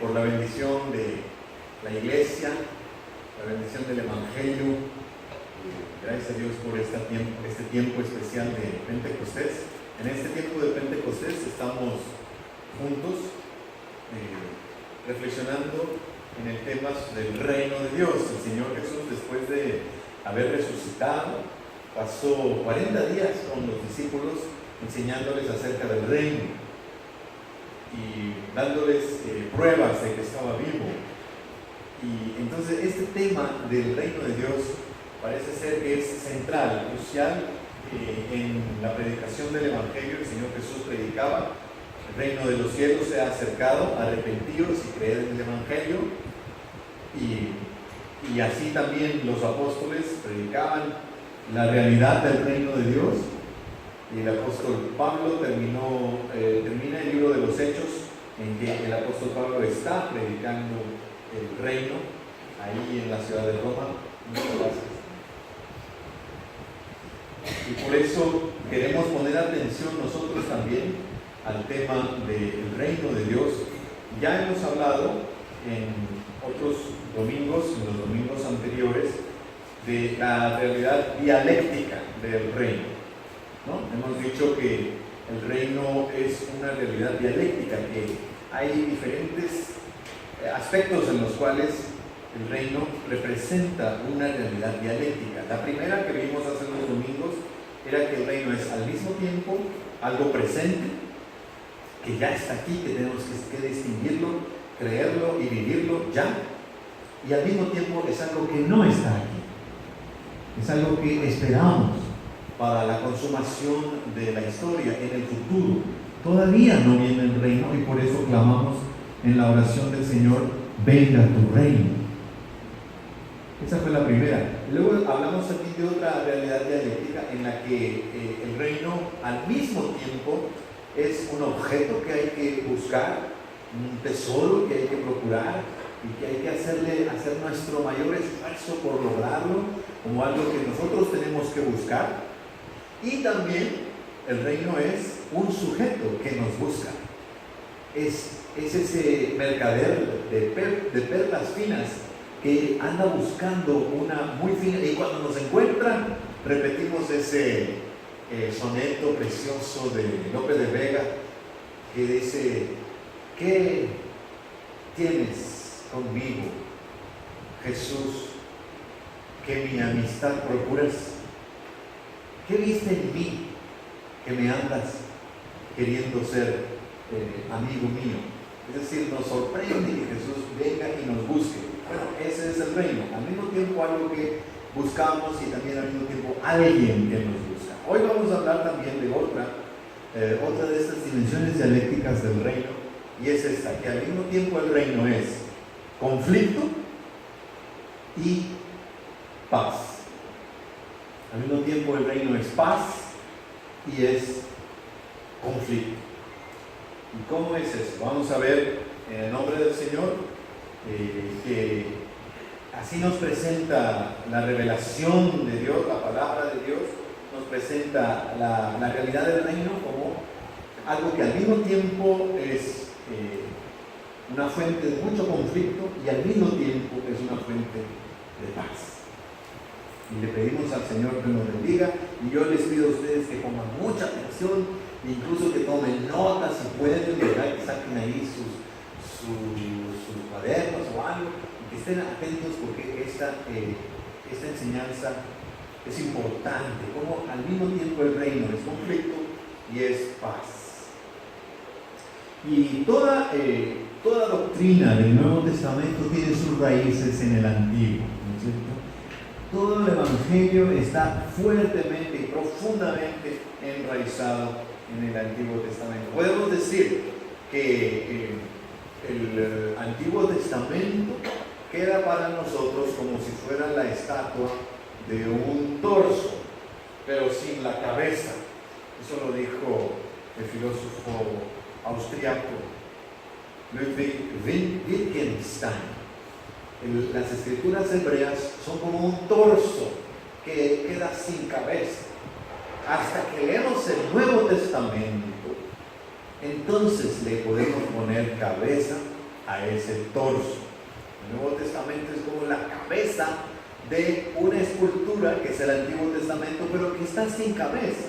por la bendición de la iglesia, la bendición del Evangelio. Gracias a Dios por este tiempo especial de Pentecostés. En este tiempo de Pentecostés estamos juntos reflexionando en el tema del reino de Dios. El Señor Jesús, después de haber resucitado, pasó 40 días con los discípulos enseñándoles acerca del reino y dándoles pruebas de que estaba vivo. Y entonces este tema del reino de Dios parece ser que es central, crucial en la predicación del Evangelio. El Señor Jesús predicaba: el reino de los cielos se ha acercado, arrepentíos y creed en el Evangelio. Y así también los apóstoles predicaban la realidad del reino de Dios. Y el apóstol Pablo termina el libro de los Hechos en que el apóstol Pablo está predicando el reino ahí en la ciudad de Roma. Muchas gracias. Y por eso queremos poner atención nosotros también al tema del reino de Dios. Ya hemos hablado en otros domingos, en los domingos anteriores, de la realidad dialéctica del reino, ¿no? Hemos dicho que el reino es una realidad dialéctica, que hay diferentes aspectos en los cuales el reino representa una realidad dialéctica. La primera que vimos hace unos domingos era que el reino es al mismo tiempo algo presente, que ya está aquí, que tenemos que distinguirlo, creerlo y vivirlo ya, y al mismo tiempo es algo que no está aquí, es algo que esperamos para la consumación de la historia en el futuro. Todavía no viene el reino y por eso clamamos en la oración del Señor: venga tu reino. Esa fue la primera. Luego hablamos aquí de otra realidad dialéctica en la que el reino al mismo tiempo es un objeto que hay que buscar, un tesoro que hay que procurar y que hay que hacer nuestro mayor esfuerzo por lograrlo, como algo que nosotros tenemos que buscar. Y también el reino es un sujeto que nos busca. Es ese mercader de perlas finas que anda buscando una muy fina, y cuando nos encuentra repetimos ese soneto precioso de Lope de Vega que dice: ¿qué tienes conmigo, Jesús, que mi amistad procuras? ¿Qué viste en mí que me andas queriendo ser amigo mío? Es decir, nos sorprende que Jesús venga y nos busque. Bueno, ese es el reino. Al mismo tiempo algo que buscamos y también al mismo tiempo alguien que nos busca. Hoy vamos a hablar también de otra de estas dimensiones dialécticas del reino, y es esta, que al mismo tiempo el reino es conflicto y paz. Al mismo tiempo el reino es paz y es conflicto. ¿Y cómo es eso? Vamos a ver en el nombre del Señor que así nos presenta la revelación de Dios, la palabra de Dios, nos presenta la realidad del reino como algo que al mismo tiempo es una fuente de mucho conflicto y al mismo tiempo es una fuente de paz. Y le pedimos al Señor que nos bendiga, y yo les pido a ustedes que pongan mucha atención, incluso que tomen notas si pueden, ¿verdad? Que saquen ahí sus cuadernos o algo, y que estén atentos, porque esta enseñanza es importante, como al mismo tiempo el reino es conflicto y es paz. Y toda doctrina del Nuevo Testamento tiene sus raíces en el Antiguo, ¿no es cierto? Todo el Evangelio está fuertemente y profundamente enraizado en el Antiguo Testamento. Podemos decir que el Antiguo Testamento queda para nosotros como si fuera la estatua de un torso, pero sin la cabeza. Eso lo dijo el filósofo austriaco Ludwig Wittgenstein. Las escrituras hebreas son como un torso que queda sin cabeza. Hasta que leemos el Nuevo Testamento, entonces le podemos poner cabeza a ese torso. El Nuevo Testamento es como la cabeza de una escultura que es el Antiguo Testamento, pero que está sin cabeza.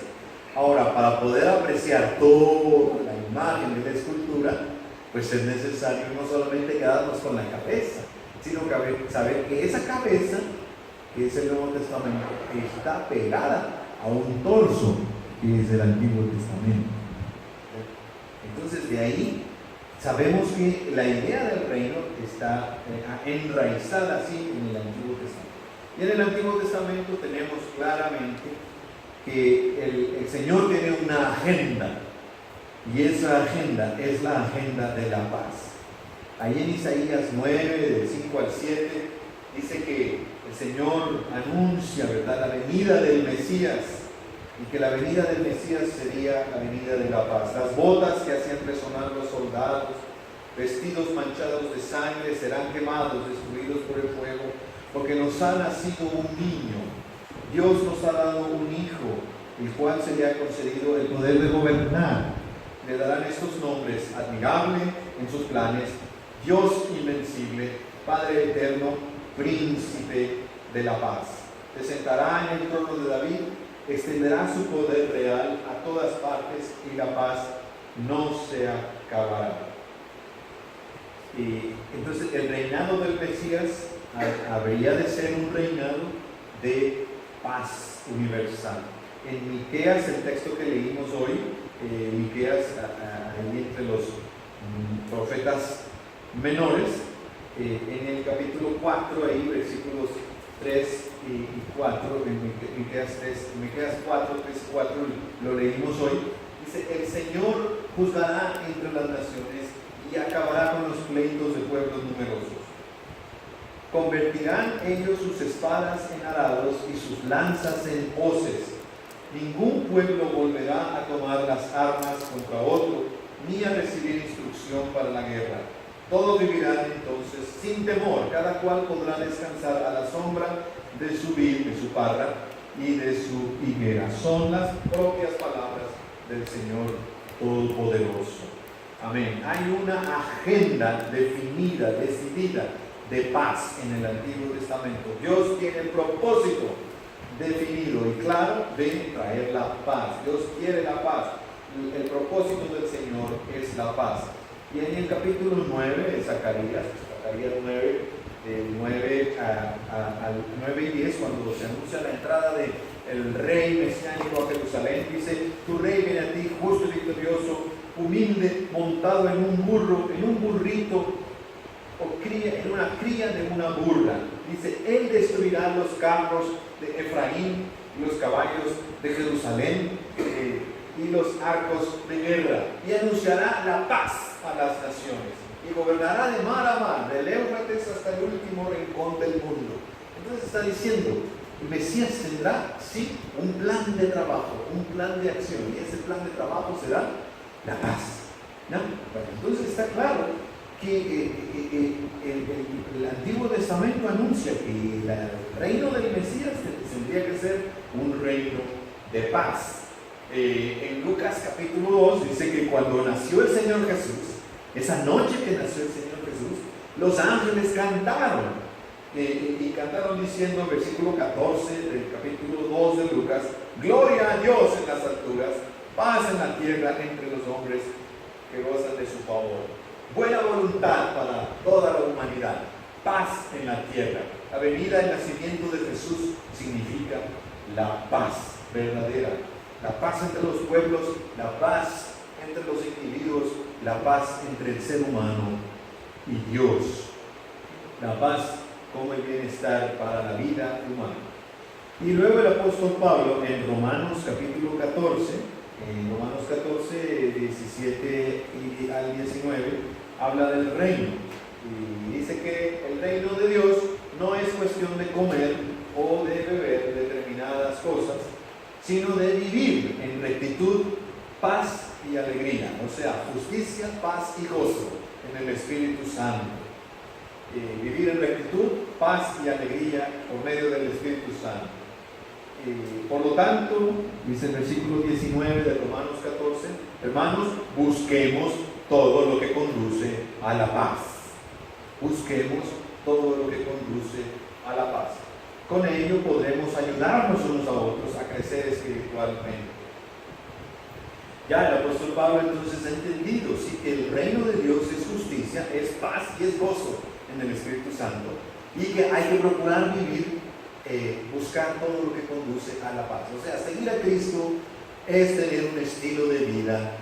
Ahora, para poder apreciar toda la imagen de la escultura, pues es necesario no solamente quedarnos con la cabeza, sino saber que esa cabeza, que es el Nuevo Testamento, está pegada a un torso, que es el Antiguo Testamento. Entonces, de ahí sabemos que la idea del reino está enraizada así en el Antiguo Testamento. Y en el Antiguo Testamento tenemos claramente que el Señor tiene una agenda, y esa agenda es la agenda de la paz. Ahí en Isaías 9, del 5 al 7, dice que el Señor anuncia, ¿verdad?, la venida del Mesías, y que la venida del Mesías sería la venida de la paz. Las botas que hacían resonar los soldados, vestidos manchados de sangre, serán quemados, destruidos por el fuego, porque nos ha nacido un niño. Dios nos ha dado un hijo, el cual se le ha concedido el poder de gobernar. Le darán estos nombres: admirable en sus planes, Dios invencible, Padre eterno, príncipe de la paz. Se sentará en el trono de David, extenderá su poder real a todas partes, y la paz no se acabará. Y entonces el reinado del Mesías habría de ser un reinado de paz universal. En Miqueas, el texto que leímos hoy, Miqueas, ahí entre los profetas menores, en el capítulo 4, ahí versículos 3 y 4, en Miqueas 4, 3 y 4, lo leímos hoy. Dice: el Señor juzgará entre las naciones y acabará con los pleitos de pueblos numerosos. Convertirán ellos sus espadas en arados y sus lanzas en hoces. Ningún pueblo volverá a tomar las armas contra otro, ni a recibir instrucción para la guerra. Todos vivirán entonces sin temor, cada cual podrá descansar a la sombra de su vid, de su parra y de su higuera. Son las propias palabras del Señor Todopoderoso. Amén. Hay una agenda definida, decidida, de paz en el Antiguo Testamento. Dios tiene el propósito definido y claro de traer la paz. Dios quiere la paz. El propósito del Señor es la paz. Y en el capítulo 9 de Zacarías 9, del 9 al 9 y 10, cuando se anuncia la entrada del rey mesiánico a Jerusalén, dice: tu rey viene a ti, justo y victorioso, humilde, montado en un burro, en un burrito, en una cría de una burra. Dice: él destruirá los carros de Efraín y los caballos de Jerusalén y los arcos de guerra, y anunciará la paz a las naciones, y gobernará de mar a mar, del Éufrates hasta el último rincón del mundo. Entonces está diciendo: el Mesías tendrá, sí, un plan de trabajo, un plan de acción, y ese plan de trabajo será la paz, ¿no? Bueno, entonces está claro que el Antiguo Testamento anuncia que el reino del Mesías tendría que ser un reino de paz. En Lucas capítulo 2 dice que cuando nació el Señor Jesús, esa noche que nació el Señor Jesús, los ángeles cantaron, y cantaron diciendo, versículo 14 del capítulo 2 de Lucas: gloria a Dios en las alturas, paz en la tierra entre los hombres que gozan de su favor. Buena voluntad para toda la humanidad, paz en la tierra. La venida, el nacimiento de Jesús significa la paz verdadera, la paz entre los pueblos, la paz entre los individuos, la paz entre el ser humano y Dios, la paz como el bienestar para la vida humana. Y luego el apóstol Pablo en Romanos capítulo 14, en Romanos 14, 17 al 19, habla del reino, y dice que el reino de Dios no es cuestión de comer o de beber determinadas cosas, sino de vivir en rectitud, paz y alegría, o sea, justicia, paz y gozo en el Espíritu Santo. Vivir en rectitud, paz y alegría por medio del Espíritu Santo. Por lo tanto, dice el versículo 19 de Romanos 14, hermanos, busquemos todo lo que conduce a la paz busquemos todo lo que conduce a la paz. Con ello podremos ayudarnos unos a otros a crecer espiritualmente. Ya el apóstol Pablo entonces ha entendido, sí, que el reino de Dios es justicia, es paz y es gozo en el Espíritu Santo, y que hay que procurar vivir, buscar todo lo que conduce a la paz. O sea, seguir a Cristo es tener un estilo de vida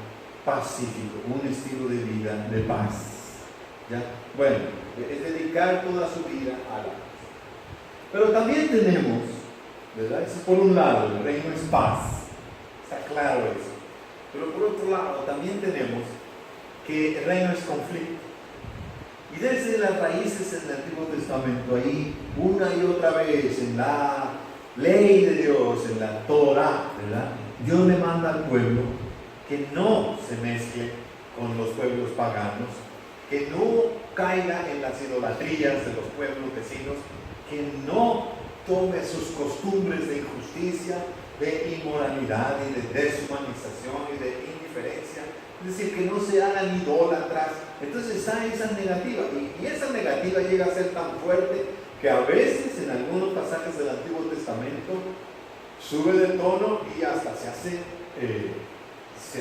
pacífico, un estilo de vida de paz. ¿Ya? Bueno, es dedicar toda su vida a la paz. Pero también tenemos, ¿verdad? Eso por un lado, el reino es paz, está claro eso. Pero por otro lado, también tenemos que el reino es conflicto. Y desde las raíces en el Antiguo Testamento, ahí una y otra vez en la ley de Dios, en la Torah, ¿verdad? Dios le manda al pueblo que no se mezcle con los pueblos paganos, que no caiga en las idolatrías de los pueblos vecinos, que no tome sus costumbres de injusticia, de inmoralidad y de deshumanización y de indiferencia, es decir, que no se hagan idólatras. Entonces está esa negativa, y esa negativa llega a ser tan fuerte que a veces en algunos pasajes del Antiguo Testamento sube de tono y hasta se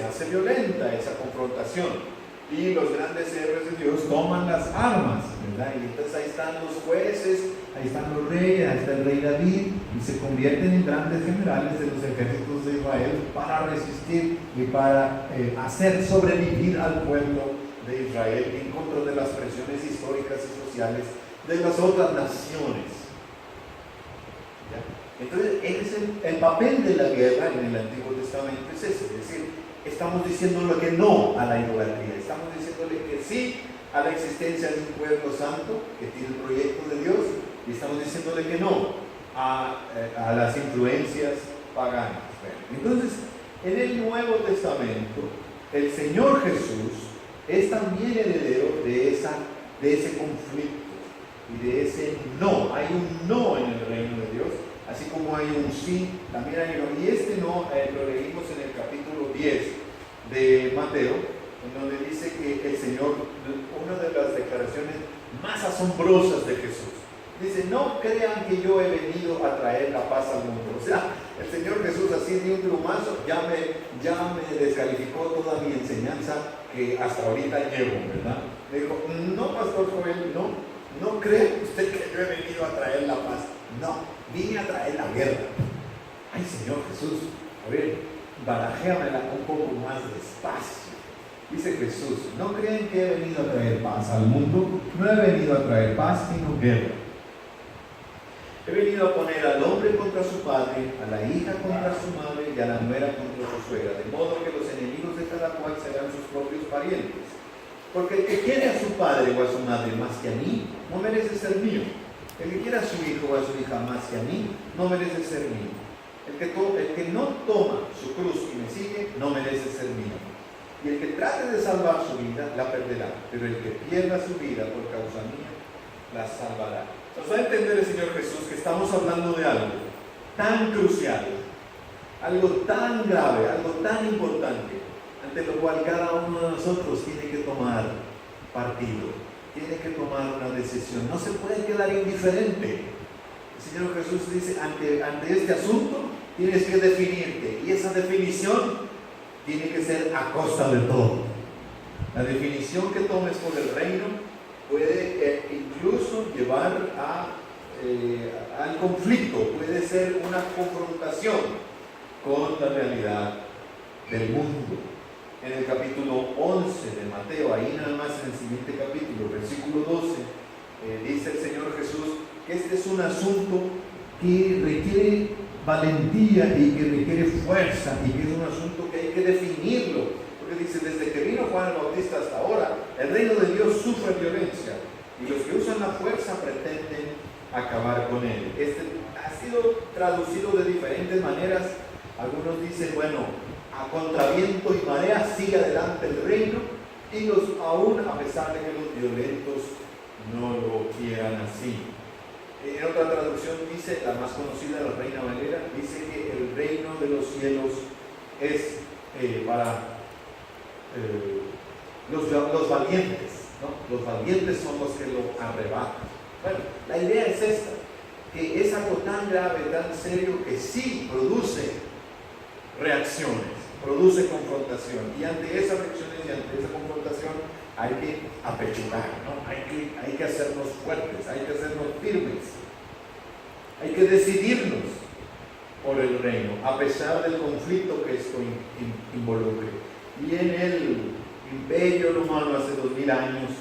hace violenta esa confrontación. Y los grandes héroes de Dios toman las armas, ¿verdad? Y entonces ahí están los jueces, ahí están los reyes, ahí está el rey David, y se convierten en grandes generales de los ejércitos de Israel para resistir y para hacer sobrevivir al pueblo de Israel en contra de las presiones históricas y sociales de las otras naciones. ¿Ya? Entonces, el papel de la guerra en el Antiguo Testamento es ese, es decir, estamos diciéndole que no a la idolatría, estamos diciéndole que sí a la existencia de un pueblo santo que tiene el proyecto de Dios, y estamos diciéndole que no a las influencias paganas. Entonces, en el Nuevo Testamento, el Señor Jesús es también heredero de ese conflicto y de ese no. Hay un no en el reino de Dios, así como hay un sí, también hay un no. Y este no lo leímos en el capítulo 10 de Mateo, en donde dice que el Señor, una de las declaraciones más asombrosas de Jesús, dice: no crean que yo he venido a traer la paz al mundo. O sea, el Señor Jesús así de un plumazo ya me descalificó toda mi enseñanza que hasta ahorita llevo, ¿verdad? Le dijo: no, Pastor Joel, no cree usted que yo he venido a traer la paz. No, vine a traer la guerra. Ay, Señor Jesús, a ver, barajéamela un poco más despacio. Dice Jesús: no creen que he venido a traer paz al mundo. No he venido a traer paz, sino guerra. He venido a poner al hombre contra su padre, a la hija contra su madre y a la nuera contra su suegra, de modo que los enemigos de cada cual serán sus propios parientes. Porque el que quiere a su padre o a su madre más que a mí, no merece ser mío. El que quiere a su hijo o a su hija más que a mí, no merece ser mío. El que no toma su cruz y me sigue, no merece ser mío. Y el que trate de salvar su vida, la perderá. Pero el que pierda su vida por causa mía, la salvará. Nos va a entender el Señor Jesús que estamos hablando de algo tan crucial, algo tan grave, algo tan importante, ante lo cual cada uno de nosotros tiene que tomar partido, tiene que tomar una decisión. No se puede quedar indiferente. El Señor Jesús dice: ante este asunto tienes que definirte, y esa definición tiene que ser a costa de todo. La definición que tomes por el reino puede incluso llevar al conflicto, puede ser una confrontación con la realidad del mundo. En el capítulo 11 de Mateo, ahí nada más en el siguiente capítulo, versículo 12, dice el Señor Jesús que este es un asunto que requiere valentía y que requiere fuerza, y que es un asunto que hay que definirlo. Porque dice: desde que vino Juan el Bautista hasta ahora, el reino de Dios sufre violencia, y los que usan la fuerza pretenden acabar con él. Este ha sido traducido de diferentes maneras. Algunos dicen: bueno, a contraviento y marea sigue adelante el reino, y aún a pesar de que los violentos no lo quieran así. En otra traducción dice, la más conocida, la Reina Valera, dice que el reino de los cielos es para los valientes. ¿no? Los valientes son los que lo arrebatan. Bueno, la idea es esta, que es algo tan grave, tan serio, que sí produce reacciones, produce confrontación. Y ante esas reacciones y ante esa confrontación hay que apechugar, ¿no? Hay que hacernos fuertes, hay que hacernos firmes, hay que decidirnos por el reino, a pesar del conflicto que esto involucre. Y en el imperio romano hace 2000 años,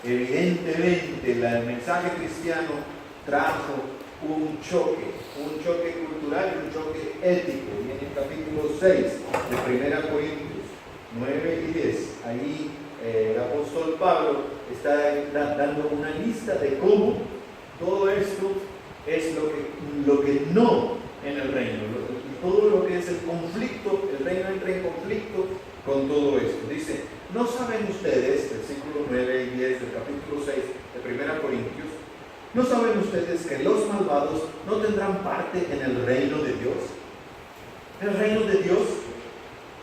evidentemente el mensaje cristiano trajo un choque cultural y un choque ético. Y en el capítulo 6 de 1 Corintios 9 y 10, ahí el apóstol Pablo está dando una lista de cómo todo esto es lo que no en el reino, todo lo que es el conflicto. El reino entra en conflicto con todo esto. Dice: ¿no saben ustedes, versículo 9 y 10 del capítulo 6 de 1 Corintios, no saben ustedes que los malvados no tendrán parte en el reino de Dios? El reino de Dios,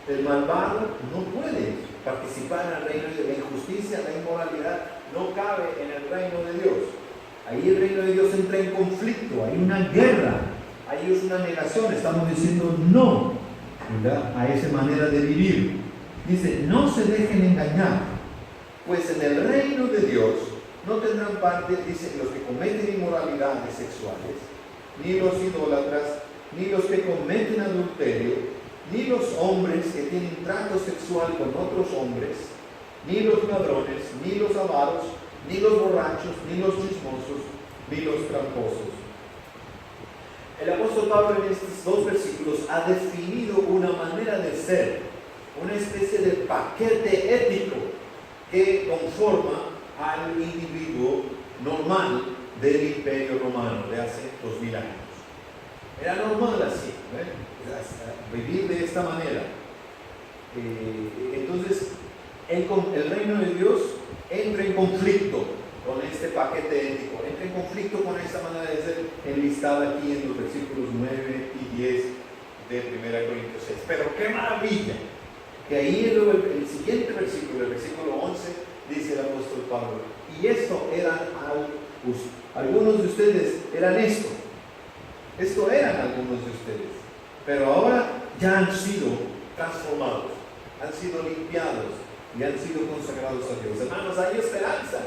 el malvado no puede participar en el reino de la injusticia, la inmoralidad, no cabe en el reino de Dios. Ahí el reino de Dios entra en conflicto, hay una guerra, ahí es una negación, estamos diciendo no, ¿verdad?, a esa manera de vivir. Dice: no se dejen engañar, pues en el reino de Dios no tendrán parte, dice, los que cometen inmoralidades sexuales, ni los idólatras, ni los que cometen adulterio, ni los hombres que tienen trato sexual con otros hombres, ni los ladrones, ni los avaros, ni los borrachos, ni los chismosos, ni los tramposos. El apóstol Pablo en estos dos versículos ha definido una manera de ser, una especie de paquete ético que conforma al individuo normal del imperio romano de hace 2000 años. Era normal así, vivir de esta manera. Entonces, el reino de Dios entra en conflicto con este paquete ético, entra en conflicto con esta manera de ser enlistada aquí en los versículos 9 y 10 de 1 Corintios 6. Pero qué maravilla, que ahí el siguiente versículo, el versículo 11, dice el apóstol Pablo: y esto eran algunos de ustedes, eran esto eran algunos de ustedes, pero ahora ya han sido transformados, han sido limpiados y han sido consagrados a Dios. Hermanos, hay esperanza.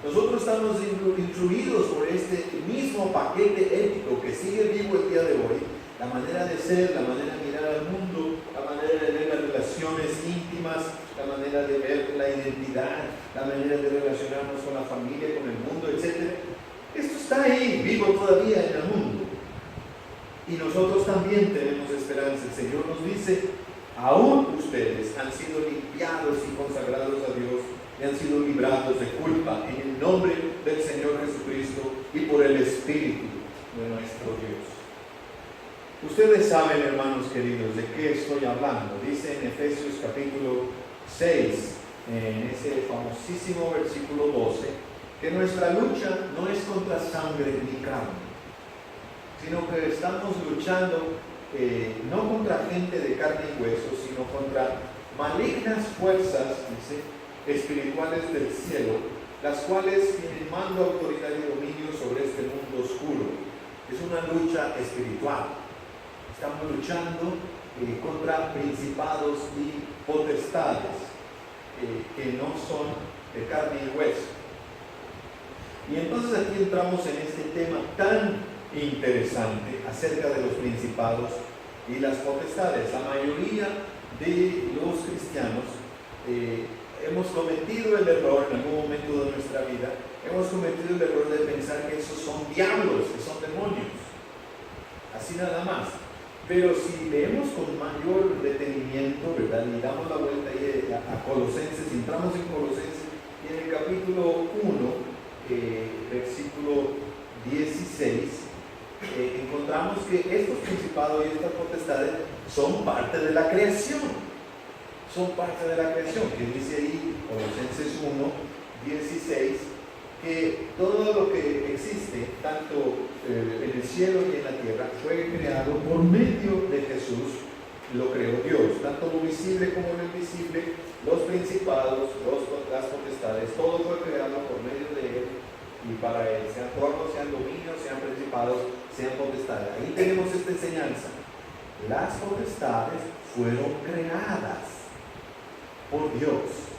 Nosotros estamos influidos por este mismo paquete ético que sigue vivo el día de hoy. La manera de ser, la manera de mirar al mundo, la manera de ver las relaciones íntimas, la manera de ver la identidad, la manera de relacionarnos con la familia, con el mundo, etc. Esto está ahí, vivo todavía en el mundo. Y nosotros también tenemos esperanza. El Señor nos dice: aún ustedes han sido limpiados y consagrados a Dios y han sido librados de culpa en el nombre del Señor Jesucristo y por el Espíritu de nuestro Dios. Ustedes saben, hermanos queridos, de qué estoy hablando. Dice en Efesios capítulo 6, en ese famosísimo versículo 12, que nuestra lucha no es contra sangre ni carne, sino que estamos luchando no contra gente de carne y hueso, sino contra malignas fuerzas, dice, espirituales del cielo, las cuales tienen mando, autoridad y dominio sobre este mundo oscuro. Es una lucha espiritual. Estamos luchando contra principados y potestades que no son de carne y hueso. Y entonces aquí entramos en este tema tan interesante acerca de los principados y las potestades. La mayoría de los cristianos hemos cometido el error en algún momento de nuestra vida, hemos cometido el error de pensar que esos son diablos, que son demonios, así nada más. Pero si leemos con mayor detenimiento, ¿verdad?, y damos la vuelta ahí a Colosenses, entramos en Colosenses, y en el capítulo 1, versículo 16, encontramos que estos principados y estas potestades son parte de la creación. Son parte de la creación, que dice ahí, Colosenses 1, 16, que todo lo que existe, tanto en el cielo y en la tierra, fue creado por medio de Jesús, lo creó Dios, tanto lo visible como lo invisible, los principados, las potestades, todo fue y para Él, sean tronos, sean dominios, sean principados, sean potestades. Ahí tenemos esta enseñanza. Las potestades fueron creadas por Dios.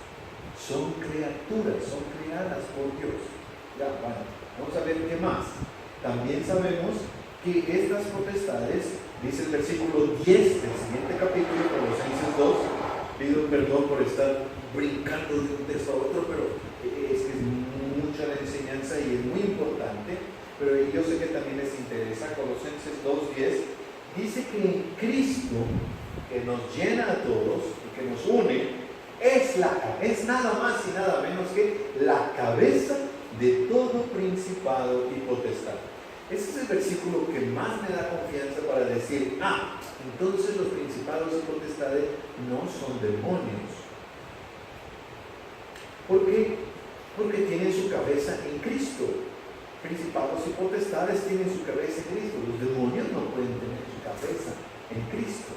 Son criaturas, son creadas por Dios. Ya, bueno, vamos a ver qué más. También sabemos que estas potestades, dice el versículo 10 del siguiente capítulo, Colosenses 2, pido perdón por estar brincando de un texto a otro, pero es que es mucha la enseñanza y es muy importante, pero yo sé que también les interesa. Colosenses 2:10 dice que en Cristo, que nos llena a todos y que nos une, es nada más y nada menos que la cabeza de todo principado y potestad. Ese es el versículo que más me da confianza para decir, entonces los principados y potestades no son demonios. ¿Por qué? Porque tienen su cabeza en Cristo. Principados y potestades tienen su cabeza en Cristo. Los demonios no pueden tener su cabeza en Cristo.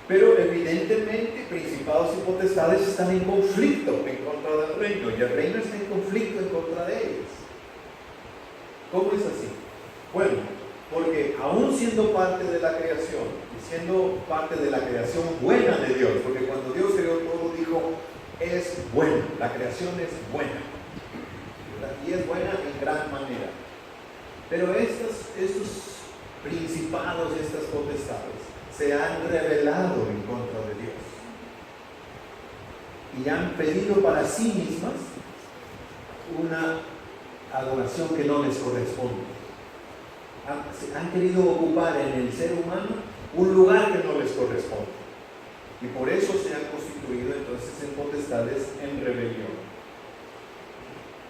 Pero evidentemente principados y potestades están en conflicto en contra del reino, y el reino está en conflicto en contra de ellos. ¿Cómo es así? Bueno, porque aún siendo parte de la creación, y siendo parte de la creación buena de Dios, porque cuando Dios creó todo dijo, es bueno, la creación es buena, ¿verdad? Y es buena en gran manera. Pero estos principados, estas potestades, se han rebelado en contra de Dios y han pedido para sí mismas una adoración que no les corresponde. Han querido ocupar en el ser humano un lugar que no les corresponde, y por eso se han constituido entonces en potestades en rebelión.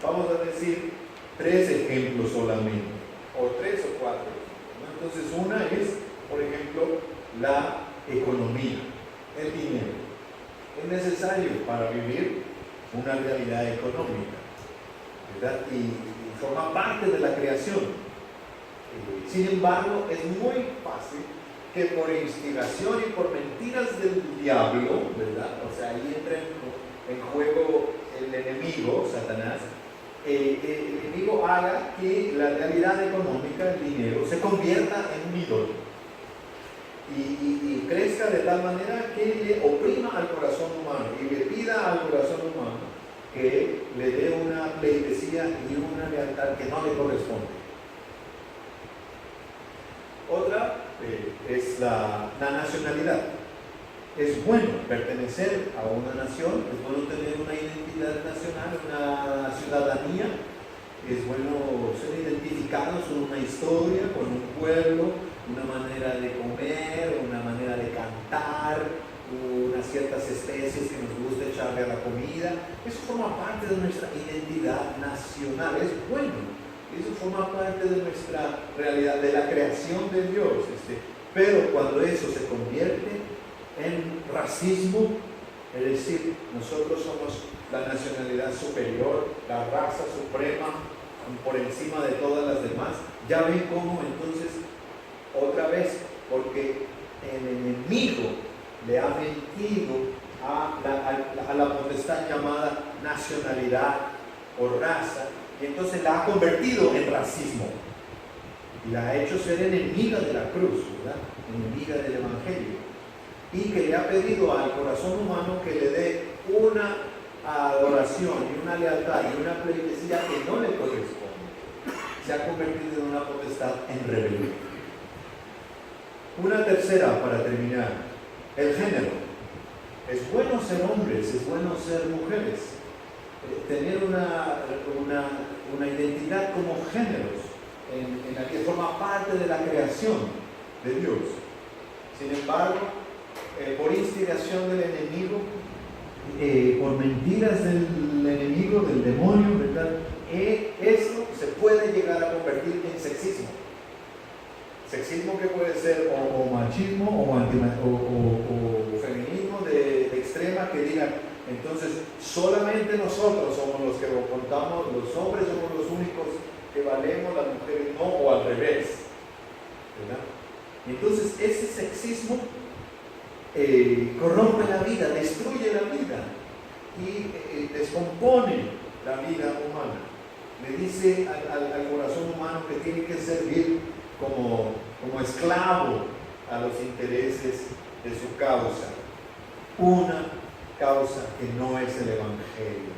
Vamos a decir 3 ejemplos solamente, o 3 o 4. Entonces una es, por ejemplo, la economía, el dinero. Es necesario para vivir una realidad económica, ¿verdad? Y forma parte de la creación. Sin embargo, es muy fácil que por instigación y por mentiras del diablo, ¿verdad? O sea, ahí entra en juego el enemigo, Satanás. El enemigo haga que la realidad económica, el dinero, se convierta en un ídolo. Y crezca de tal manera que le oprima al corazón humano y le pida al corazón humano que le dé una pleitesía y una lealtad que no le corresponde. Otra es la nacionalidad. Es bueno pertenecer a una nación, es bueno tener una identidad nacional, una ciudadanía, es bueno ser identificados con una historia, con un pueblo, una manera de comer, una manera de cantar, unas ciertas especies que nos gusta echarle a la comida. Eso forma parte de nuestra identidad nacional, es bueno. Eso forma parte de nuestra realidad, de la creación de Dios. Pero cuando eso se convierte en racismo, es decir, nosotros somos la nacionalidad superior, la raza suprema, por encima de todas las demás, ya ven cómo entonces, otra vez, porque el enemigo le ha mentido a la potestad llamada nacionalidad o raza, y entonces la ha convertido en racismo y la ha hecho ser enemiga de la cruz, ¿verdad? Enemiga del evangelio, y que le ha pedido al corazón humano que le dé una adoración y una lealtad y una pleitesía que no le corresponde. Se ha convertido en una potestad en rebelión. Una tercera, para terminar, el género. Es bueno ser hombres, es bueno ser mujeres, tener una identidad como géneros en la que forma parte de la creación de Dios. Sin embargo, por instigación del enemigo, por mentiras del enemigo, del demonio, ¿verdad? Esto se puede llegar a convertir en sexismo. Sexismo que puede ser o machismo o feminismo de extrema, que digan, entonces solamente nosotros somos los que contamos, los hombres somos los únicos que valemos, las mujeres no, o al revés, ¿verdad? Entonces ese sexismo corrompe la vida, destruye la vida y descompone la vida humana. Le dice al corazón humano que tiene que servir como esclavo a los intereses de su causa. Una causa que no es el Evangelio.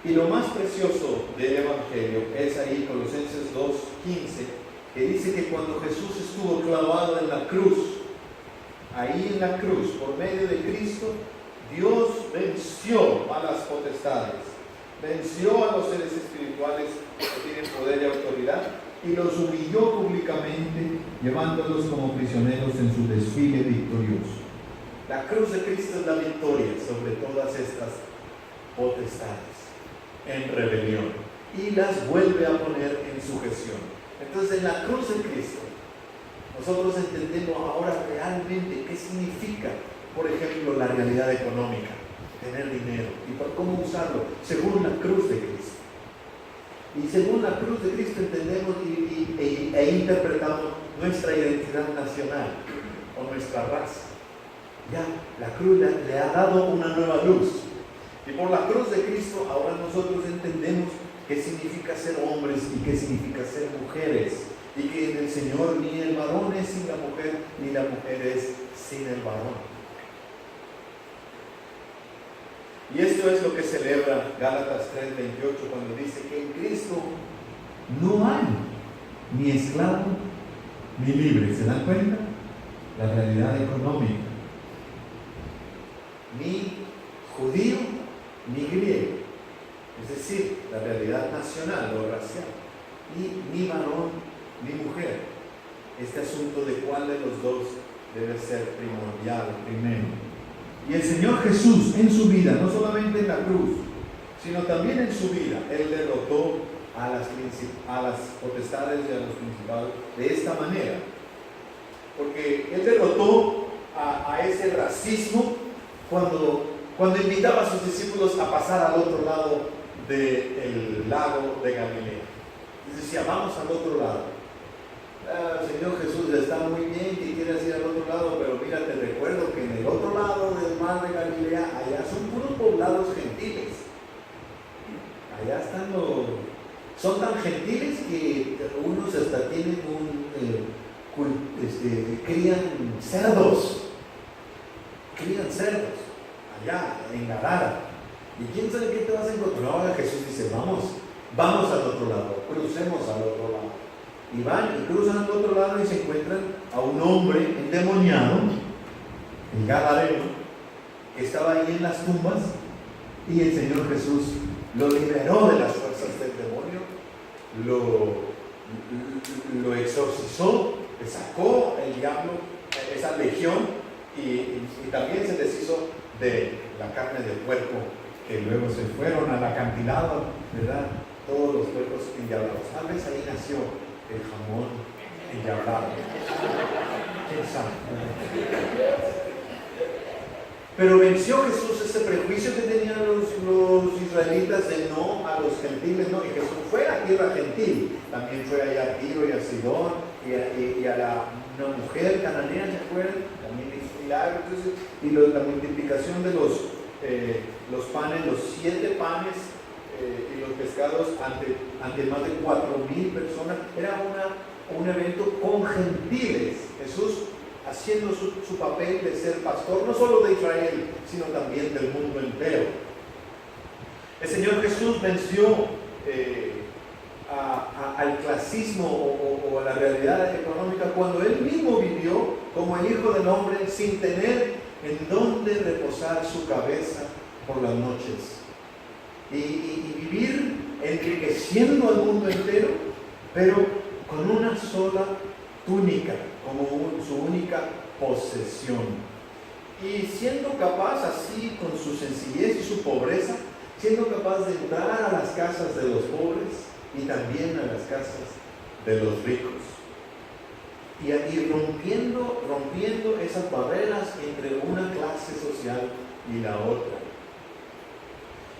Y lo más precioso del Evangelio es ahí Colosenses 2:15, que dice que cuando Jesús estuvo clavado en la cruz, ahí en la cruz, por medio de Cristo, Dios venció a las potestades, venció a los seres espirituales que tienen poder y autoridad y los humilló públicamente, llevándolos como prisioneros en su desfile victorioso. La cruz de Cristo es la victoria sobre todas estas potestades en rebelión y las vuelve a poner en sujeción. Entonces, en la cruz de Cristo nosotros entendemos ahora realmente qué significa, por ejemplo, la realidad económica, tener dinero y por cómo usarlo según la cruz de Cristo. Y según la cruz de Cristo entendemos e interpretamos nuestra identidad nacional o nuestra raza. Ya la cruz le ha dado una nueva luz. Y por la cruz de Cristo ahora nosotros entendemos qué significa ser hombres y qué significa ser mujeres. Y que en el Señor ni el varón es sin la mujer, ni la mujer es sin el varón. Y esto es lo que celebra Gálatas 3:28 cuando dice que en Cristo no hay ni esclavo ni libre. ¿Se dan cuenta? La realidad económica. Ni judío ni griego. Es decir, la realidad nacional o racial. Ni varón ni mujer. Este asunto de cuál de los dos debe ser primordial primero. Y el Señor Jesús en su vida, no solamente en la cruz, sino también en su vida, Él derrotó a las potestades y a los principados de esta manera. Porque Él derrotó a ese racismo cuando invitaba a sus discípulos a pasar al otro lado del lago de Galilea. Les decía, vamos al otro lado. Señor Jesús, está muy bien que quieras ir al otro lado, pero mira, te recuerdo que en el otro lado del mar de Galilea, allá son puros poblados gentiles. Allá están son tan gentiles que unos hasta tienen crían cerdos allá en Gadara. ¿Y quién sabe qué te vas a encontrar? Ahora Jesús dice, vamos al otro lado, crucemos al otro lado. Y van y cruzan al otro lado y se encuentran a un hombre endemoniado, el Gadareno, que estaba ahí en las tumbas, y el Señor Jesús lo liberó de las fuerzas del demonio, lo exorcizó, le sacó el diablo, esa legión, y también se deshizo de la carne del puerco, que luego se fueron al acantilado, ¿verdad? Todos los puercos endiablados. Tal vez ahí nació el jamón endiablado. ¿Quién sabe? Pero venció Jesús ese prejuicio que tenían los israelitas de no a los gentiles, no, y Jesús fue a tierra gentil, también fue allá a Tiro y a Sidón, y a una mujer cananea, ¿se acuerdan? También hizo milagros. Y la multiplicación de los panes, los 7 panes y los pescados ante más de 4,000 personas, era un evento con gentiles. Jesús haciendo su papel de ser pastor, no solo de Israel, sino también del mundo entero. El Señor Jesús venció al clasismo o a la realidad económica cuando Él mismo vivió como el Hijo del Hombre sin tener en dónde reposar su cabeza por las noches. Y vivir enriqueciendo al mundo entero, pero con una sola túnica, como su única posesión. Y siendo capaz así, con su sencillez y su pobreza, siendo capaz de entrar a las casas de los pobres y también a las casas de los ricos. Y rompiendo esas barreras entre una clase social y la otra.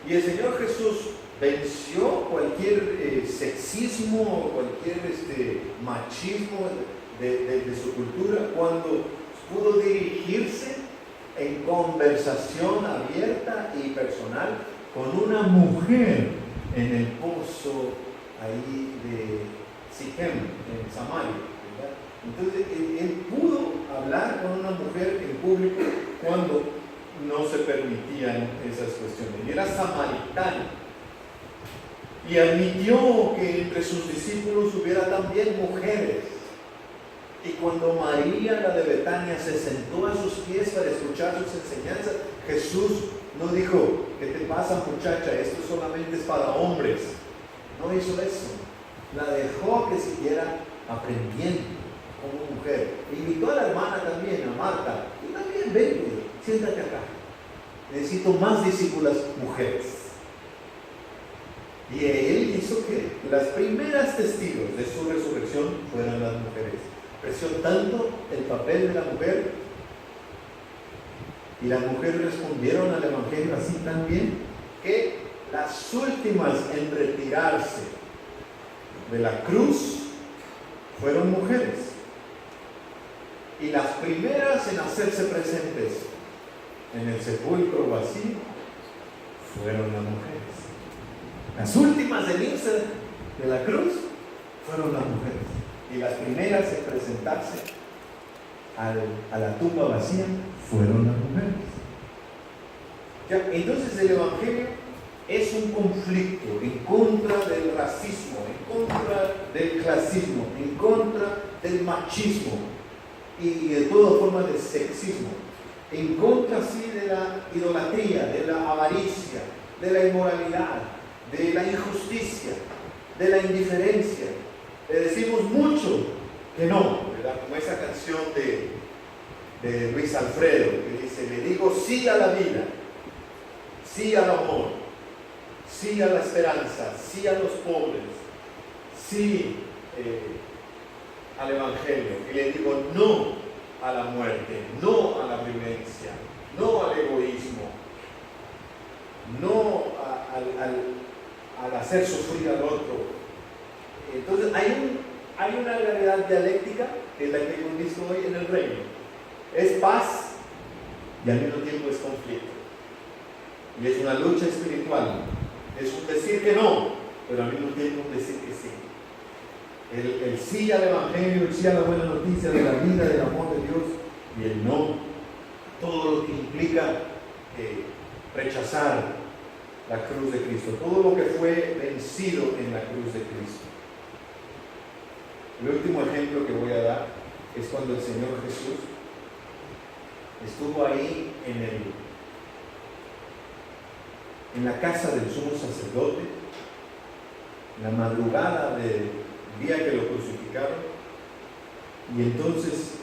Y el Señor Jesús venció cualquier sexismo o cualquier machismo de su cultura cuando pudo dirigirse en conversación abierta y personal con una mujer en el pozo ahí de Siquem, en Samaria, ¿verdad? Entonces él pudo hablar con una mujer en público cuando no se permitían esas cuestiones. Y era samaritano. Y admitió que entre sus discípulos hubiera también mujeres. Y cuando María, la de Betania, se sentó a sus pies para escuchar sus enseñanzas, Jesús no dijo: ¿qué te pasa, muchacha? Esto solamente es para hombres. No hizo eso. La dejó que siguiera aprendiendo como mujer. Invitó a la hermana también, a Marta. Y también, ven, siéntate acá. Necesito más discípulas mujeres. Y él hizo que las primeras testigos de su resurrección fueran las mujeres. Apreció tanto el papel de la mujer, y las mujeres respondieron al Evangelio así también, que las últimas en retirarse de la cruz fueron mujeres, y las primeras en hacerse presentes en el sepulcro vacío fueron las mujeres. Las últimas en irse de la cruz fueron las mujeres, y las primeras en presentarse a la tumba vacía fueron las mujeres. Ya, entonces el Evangelio es un conflicto en contra del racismo, en contra del clasismo, en contra del machismo y de todas formas del sexismo, en contra sí de la idolatría, de la avaricia, de la inmoralidad, de la injusticia, de la indiferencia. Le decimos mucho que no, ¿verdad? Como esa canción de Luis Alfredo, que dice: le digo sí a la vida, sí al amor, sí a la esperanza, sí a los pobres, sí al Evangelio. Y le digo no a la muerte, no a la violencia, no al egoísmo, no al hacer sufrir al otro. Entonces hay una realidad dialéctica, que es la que hemos visto hoy en el reino. Es paz y al mismo tiempo es conflicto. Y es una lucha espiritual. Es un decir que no, pero al mismo tiempo un decir que sí. El sí al Evangelio, el sí a la buena noticia de la vida, del amor de Dios, y el no, todo lo que implica rechazar la cruz de Cristo, todo lo que fue vencido en la cruz de Cristo. El último ejemplo que voy a dar es cuando el Señor Jesús estuvo ahí en la casa del sumo sacerdote, en la madrugada del día que lo crucificaron, y entonces